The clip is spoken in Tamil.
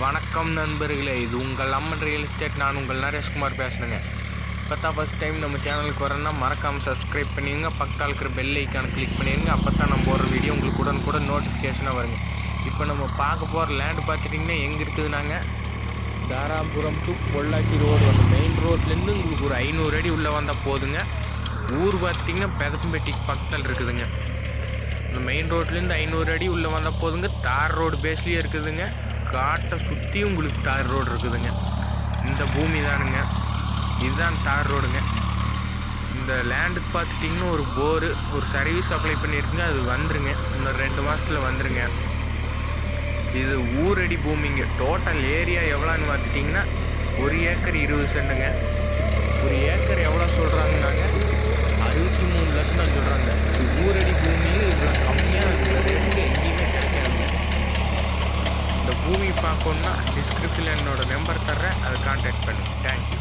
வணக்கம் நண்பர்களே, இது உங்கள் அம்மன் ரியல் எஸ்டேட். நான் உங்கள் நரேஷ்குமார் பேசுகிறேங்க. இப்போ தான் ஃபஸ்ட் டைம் நம்ம சேனலுக்கு வரேன்னா மறக்காமல் சப்ஸ்கிரைப் பண்ணிடுங்க. பக்கத்தில் இருக்கிற பெல் ஐக்கானை கிளிக் பண்ணிடுங்க. அப்போ தான் நம்ம போடுற வீடியோ உங்களுக்கு உடனுக்குடன் நோட்டிஃபிகேஷனாக வருங்க. இப்போ நம்ம பார்க்க போகிற லேண்டு பார்த்துட்டிங்கன்னா எங்கே இருக்குதுனாங்க, தாராபுரம் டு பொள்ளாச்சி ரோடு வந்து மெயின் ரோட்லேருந்து உங்களுக்கு ஒரு 500 அடி உள்ளே வந்தால் போதுங்க. ஊர் பார்த்திங்கன்னா பெதப்பம்பட்டிக்கு பக்கத்தில் இருக்குதுங்க. இந்த மெயின் ரோட்லேருந்து 500 அடி உள்ளே வந்தால் போதுங்க. தார் ரோடு பேஸ்லேயே இருக்குதுங்க. காட்டை சுற்றி உங்களுக்கு தார் ரோடு இருக்குதுங்க. இந்த பூமி தானுங்க, இதுதான் தார் ரோடுங்க. இந்த லேண்டுக்கு பார்த்துட்டிங்கன்னா ஒரு போரு, ஒரு சர்வீஸ் அப்ளை பண்ணியிருக்குங்க. அது வந்துருங்க, இன்னும் 2 மாதத்தில் வந்துருங்க. இது ஊரடி பூமிங்க. டோட்டல் ஏரியா எவ்வளோன்னு பார்த்துட்டிங்கன்னா 1 ஏக்கர் 20 சென்ட்டுங்க. 1 ஏக்கர் எவ்வளோ சொல்கிறாங்கன்னாங்க, 63 லட்சம் தான் சொல்கிறாங்க. இது ஊரடி பூமியில் இவ்வளோ கம்மியாக இருக்கிற ரேட்டுக்கு எங்கேயுமே கிடைக்காதுங்க. இந்த பூமி பார்க்கணுன்னா டிஸ்கிரிப்ஷனில் என்னோடய நம்பர் தர்றேன், அதை கான்டாக்ட் பண்ணுங்கள். தேங்க்யூ.